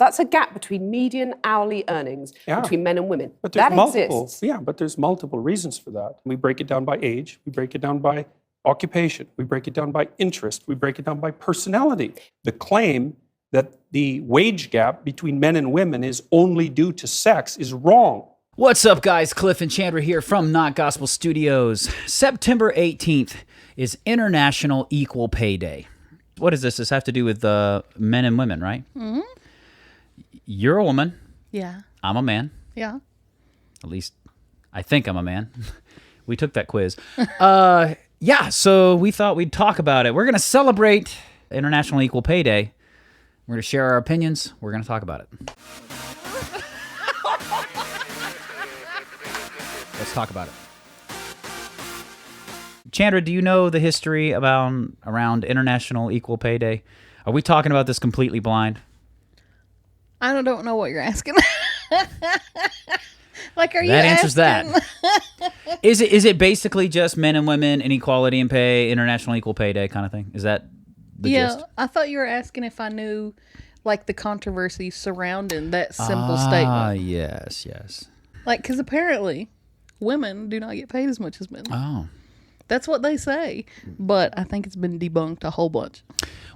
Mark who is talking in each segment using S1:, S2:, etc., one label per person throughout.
S1: That's a gap between median hourly earnings between men and women.
S2: But there's
S1: exists.
S2: but there's multiple reasons for that. We break it down by age. We break it down by occupation. We break it down by interest. We break it down by personality. The claim that the wage gap between men and women is only due to sex is wrong.
S3: What's up, guys? Cliff and Chandra here from Not Gospel Studios. September 18th is International Equal Pay Day. What does this have to do with men and women, right? Mm-hmm. You're a woman.
S4: Yeah.
S3: I'm a man.
S4: Yeah.
S3: At least I think I'm a man. We took that quiz. Yeah, so we thought we'd talk about it. We're going to celebrate International Equal Pay Day. We're going to share our opinions. We're going to talk about it. Let's talk about it. Chandra, do you know the history around International Equal Pay Day? Are we talking about this completely blind?
S4: I don't know what you're asking. Like, are you
S3: that answers
S4: asking?
S3: That. Is it basically just men and women, inequality in pay, International Equal Pay Day kind of thing? Is that the gist?
S4: I thought you were asking if I knew, like, the controversy surrounding that simple statement.
S3: Ah, yes.
S4: Like, because apparently women do not get paid as much as men.
S3: Oh.
S4: That's what they say, but I think it's been debunked a whole bunch.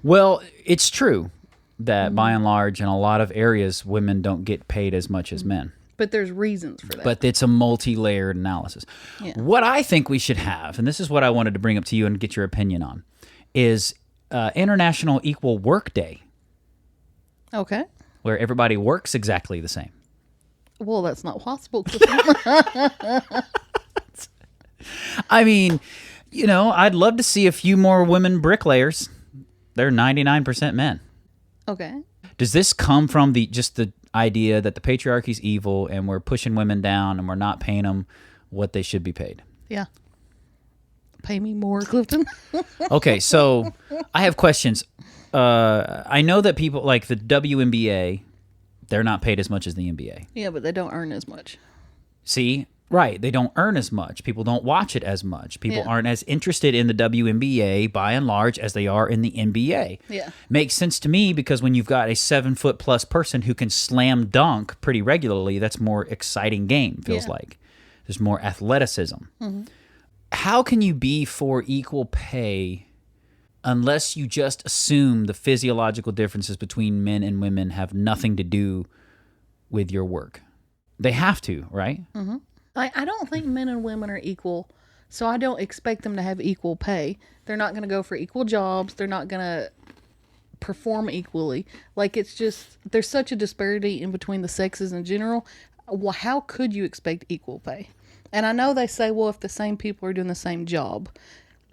S3: Well, it's true that by and large, in a lot of areas, women don't get paid as much as men.
S4: But there's reasons for that.
S3: But it's a multi-layered analysis. Yeah. What I think we should have, and this is what I wanted to bring up to you and get your opinion on, is International Equal Work Day.
S4: Okay.
S3: Where everybody works exactly the same.
S4: Well, that's not possible.
S3: I mean, I'd love to see a few more women bricklayers. They're 99% men.
S4: Okay.
S3: Does this come from the idea that the patriarchy's evil and we're pushing women down and we're not paying them what they should be paid?
S4: Yeah. Pay me more, Clifton.
S3: Okay, so I have questions. I know that people like the WNBA, they're not paid as much as the NBA.
S4: Yeah, but they don't earn as much.
S3: See? Right. They don't earn as much. People don't watch it as much. People aren't as interested in the WNBA by and large as they are in the NBA.
S4: Yeah.
S3: Makes sense to me because when you've got a 7-foot-plus person who can slam dunk pretty regularly, that's more exciting game, feels like. There's more athleticism. Mm-hmm. How can you be for equal pay unless you just assume the physiological differences between men and women have nothing to do with your work? They have to, right?
S4: Mm-hmm. I don't think men and women are equal, so I don't expect them to have equal pay. They're not going to go for equal jobs. They're not going to perform equally. Like, it's just, there's such a disparity in between the sexes in general. Well, how could you expect equal pay? And I know they say, well, if the same people are doing the same job,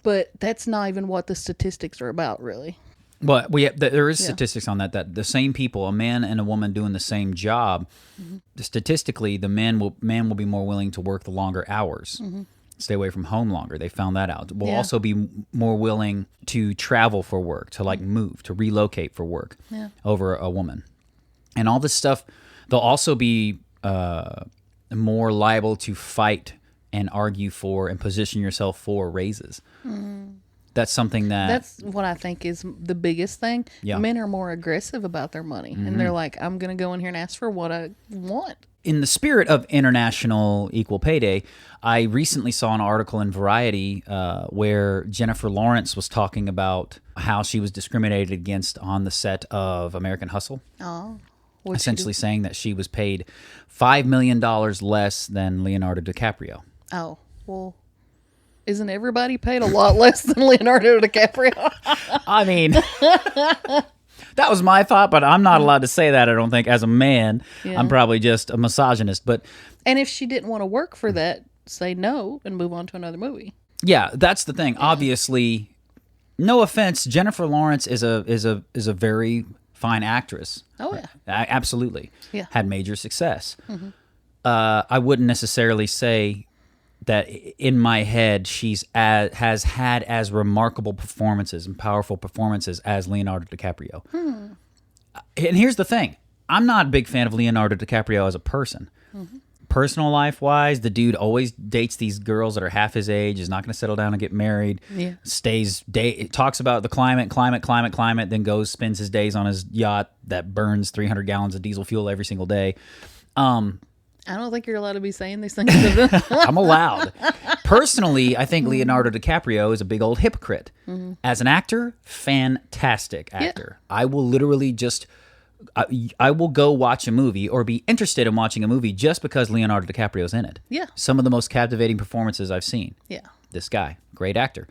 S4: but that's not even what the statistics are about, really.
S3: Well, there is statistics on that the same people, a man and a woman doing the same job, statistically, the man will be more willing to work the longer hours, stay away from home longer. They found that out. Will also be more willing to travel for work, to move, to relocate for work over a woman. And all this stuff, they'll also be more liable to fight and argue for and position yourself for raises. That's something that's
S4: what I think is the biggest thing. Yeah. Men are more aggressive about their money. And they're like, I'm going to go in here and ask for what I want.
S3: In the spirit of International Equal Pay Day, I recently saw an article in Variety where Jennifer Lawrence was talking about how she was discriminated against on the set of American Hustle.
S4: Oh.
S3: Essentially saying that she was paid $5 million less than Leonardo DiCaprio.
S4: Oh, well, isn't everybody paid a lot less than Leonardo DiCaprio?
S3: I mean, that was my thought, but I'm not allowed to say that, I don't think. As a man, I'm probably just a misogynist.
S4: And if she didn't want to work for that, say no and move on to another movie.
S3: Yeah, that's the thing. Obviously, no offense, Jennifer Lawrence is a very fine actress.
S4: Oh, yeah.
S3: Absolutely.
S4: Yeah.
S3: Had major success. Mm-hmm. I wouldn't necessarily say that in my head has had as remarkable performances and powerful performances as Leonardo DiCaprio. And here's the thing. I'm not a big fan of Leonardo DiCaprio as a person. personal life wise, the dude always dates these girls that are half his age, is not going to settle down and get married. Yeah. Talks about the climate, then goes, spends his days on his yacht that burns 300 gallons of diesel fuel every single day.
S4: I don't think you're allowed to be saying these things.
S3: I'm allowed. Personally, I think Leonardo DiCaprio is a big old hypocrite. As an actor, fantastic actor. Yeah. I will literally just... I will go watch a movie or be interested in watching a movie just because Leonardo DiCaprio's in it. Yeah. Some of the most captivating performances I've seen. Yeah. This guy, great actor.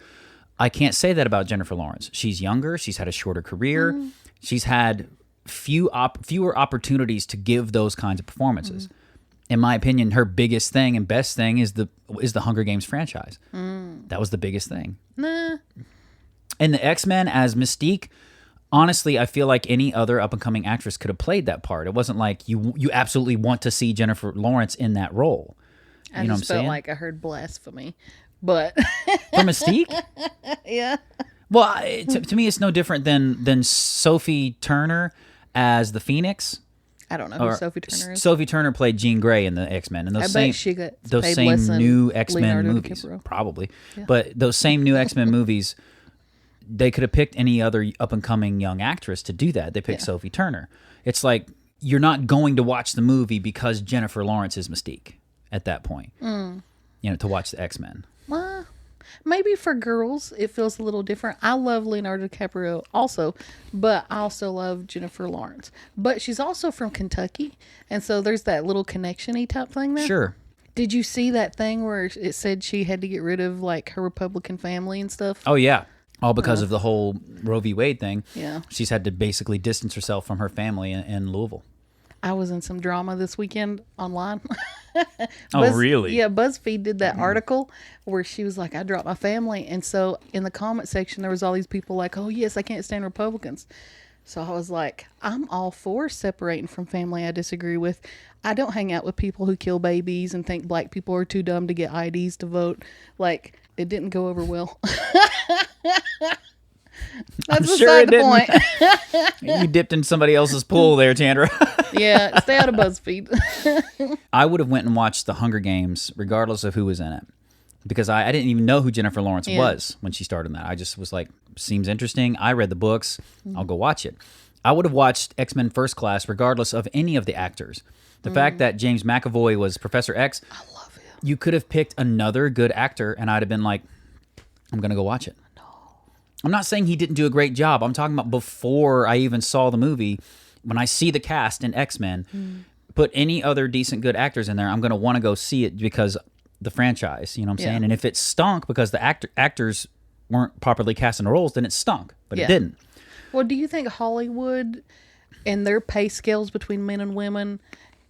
S3: I can't say that about Jennifer Lawrence. She's younger. She's had a shorter career. She's had fewer opportunities to give those kinds of performances. In my opinion, her biggest thing and best thing is the Hunger Games franchise. That was the biggest thing. Nah. And the X-Men as Mystique, honestly, I feel like any other up-and-coming actress could have played that part. It wasn't like you absolutely want to see Jennifer Lawrence in that role.
S4: I just felt like I heard blasphemy. But
S3: for Mystique?
S4: Yeah.
S3: Well, to me, it's no different than Sophie Turner as the Phoenix.
S4: I don't know who Sophie Turner is.
S3: Sophie Turner played Jean Grey in the X-Men. And those
S4: bet she got
S3: those
S4: paid
S3: same
S4: less than
S3: new X-Men
S4: Leonardo
S3: movies.
S4: DiCaprio.
S3: Probably. Yeah. But those same new X-Men movies, they could have picked any other up-and-coming young actress to do that. They picked Sophie Turner. It's like you're not going to watch the movie because Jennifer Lawrence is Mystique at that point. To watch the X-Men.
S4: Well, maybe for girls it feels a little different. I love Leonardo DiCaprio also, but I also love Jennifer Lawrence. But she's also from Kentucky, and so there's that little connection-y type thing there.
S3: Sure.
S4: Did you see that thing where it said she had to get rid of like her Republican family and stuff?
S3: Oh, yeah. All because of the whole Roe v. Wade thing.
S4: Yeah.
S3: She's had to basically distance herself from her family in Louisville.
S4: I was in some drama this weekend online.
S3: Really?
S4: Yeah, BuzzFeed did that article where she was like, I dropped my family. And so in the comment section, there was all these people like, oh, yes, I can't stand Republicans. So I was like, I'm all for separating from family I disagree with. I don't hang out with people who kill babies and think black people are too dumb to get IDs to vote. Like, it didn't go over well. That's beside the point.
S3: You dipped in somebody else's pool there, Chandra.
S4: Yeah, stay out of BuzzFeed.
S3: I would have went and watched the Hunger Games regardless of who was in it. Because I didn't even know who Jennifer Lawrence was when she started in that. I just was like, seems interesting. I read the books. I'll go watch it. I would have watched X-Men First Class regardless of any of the actors. The fact that James McAvoy was Professor X,
S4: I love him.
S3: You could have picked another good actor and I'd have been like, I'm going to go watch it. No. I'm not saying he didn't do a great job. I'm talking about before I even saw the movie. When I see the cast in X-Men, put any other decent good actors in there, I'm going to want to go see it because the franchise, you know what I'm saying? And if it stunk because the actors weren't properly cast in the roles, then it stunk, but it didn't.
S4: Well, do you think Hollywood and their pay scales between men and women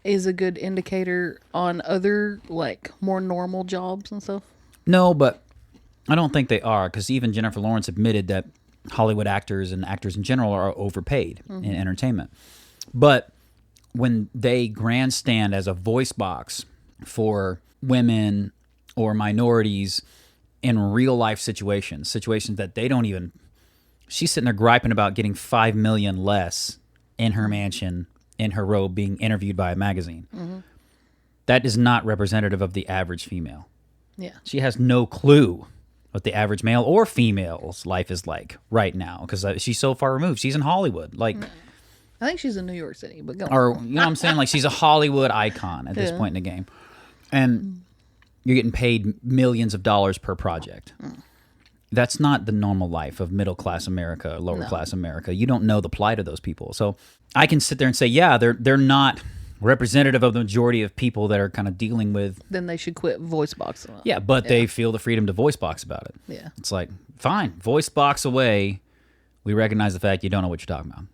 S4: is a good indicator on other, like, more normal jobs and stuff?
S3: No, but I don't think they are, because even Jennifer Lawrence admitted that Hollywood actors and actors in general are overpaid in entertainment. But when they grandstand as a voice box for women or minorities in real life situations that they don't even... She's sitting there griping about getting $5 million less in her mansion, in her robe, being interviewed by a magazine. That is not representative of the average female.
S4: Yeah.
S3: She has no clue what the average male or female's life is like right now, because she's so far removed. She's in Hollywood. Like,
S4: I think she's in New York City, but go on.
S3: Or, you know what I'm saying? Like, she's a Hollywood icon at this point in the game. And you're getting paid millions of dollars per project. That's not the normal life of middle-class America, lower-class America. You don't know the plight of those people. So I can sit there and say, yeah, they're not representative of the majority of people that are kind of dealing with...
S4: Then they should quit voice boxing.
S3: Yeah, but they feel the freedom to voice box about it.
S4: Yeah.
S3: It's like, fine, voice box away. We recognize the fact you don't know what you're talking about.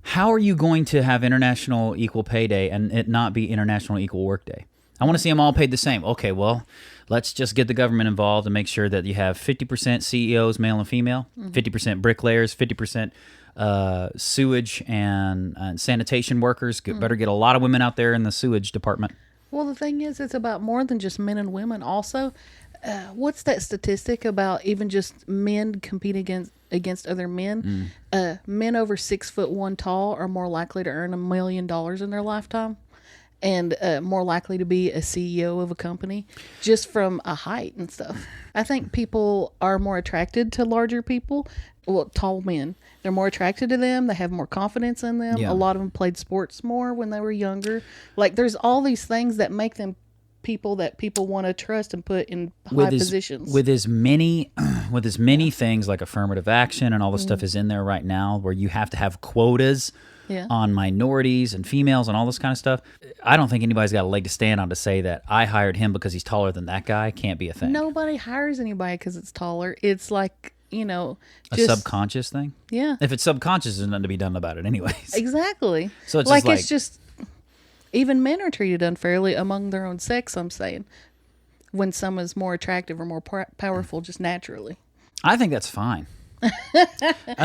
S3: How are you going to have International Equal Pay Day and it not be International Equal Work Day? I want to see them all paid the same. Okay, well, let's just get the government involved and make sure that you have 50% CEOs, male and female, 50% bricklayers, 50% sewage and sanitation workers. Better get a lot of women out there in the sewage department.
S4: Well, the thing is, it's about more than just men and women. Also, what's that statistic about even just men competing against other men? Men over 6'1" tall are more likely to earn $1 million in their lifetime. and more likely to be a CEO of a company just from a height and stuff. I think people are more attracted to larger people. Well, tall men. They're more attracted to them. They have more confidence in them.
S3: Yeah.
S4: A lot of them played sports more when they were younger. Like, there's all these things that make them people that people want to trust and put in high positions.
S3: With as many things like affirmative action and all this stuff is in there right now, where you have to have quotas on minorities and females and all this kind of stuff. I don't think anybody's got a leg to stand on to say that I hired him because he's taller than that guy. Can't be a thing.
S4: Nobody hires anybody because it's taller. It's like,
S3: a
S4: just
S3: subconscious thing.
S4: Yeah.
S3: If it's subconscious, there's nothing to be done about it anyways.
S4: Exactly.
S3: So it's
S4: like,
S3: just like,
S4: it's just, even men are treated unfairly among their own sex, I'm saying, when someone's more attractive or more powerful just naturally.
S3: I think that's fine.
S4: I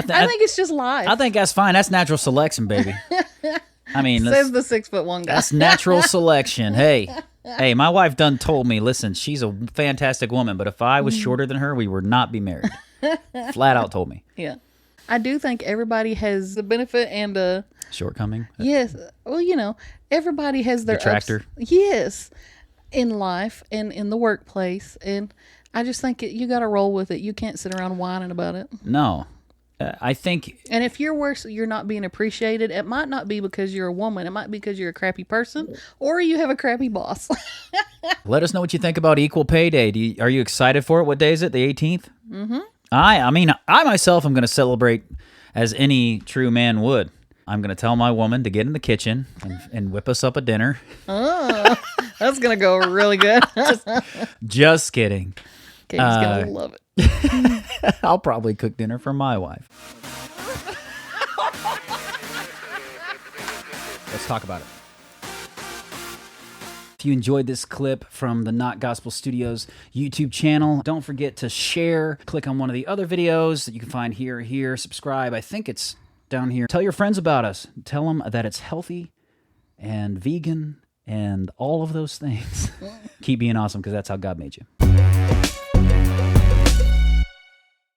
S4: think it's just life.
S3: I think that's fine. That's natural selection, baby. I mean,
S4: says the 6'1" guy.
S3: That's natural selection. Hey, my wife done told me, listen, she's a fantastic woman, but if I was shorter than her, we would not be married. Flat out told me.
S4: Yeah. I do think everybody has the benefit and a
S3: shortcoming.
S4: Yes. Well, everybody has their
S3: detractor.
S4: Yes. In life and in the workplace. And I just think you got to roll with it. You can't sit around whining about it.
S3: No. I think...
S4: And if you're worse, you're not being appreciated, it might not be because you're a woman. It might be because you're a crappy person or you have a crappy boss.
S3: Let us know what you think about Equal Pay Day. Are you excited for it? What day is it? The 18th? Mm-hmm. I myself am going to celebrate as any true man would. I'm going to tell my woman to get in the kitchen and whip us up a dinner.
S4: Oh, that's going to go really good.
S3: Just kidding.
S4: Katie's going to love it.
S3: I'll probably cook dinner for my wife. Let's talk about it. If you enjoyed this clip from the Not Gospel Studios YouTube channel, don't forget to share. Click on one of the other videos that you can find here. Subscribe. I think it's down here. Tell your friends about us. Tell them that it's healthy and vegan and all of those things. Keep being awesome, because that's how God made you.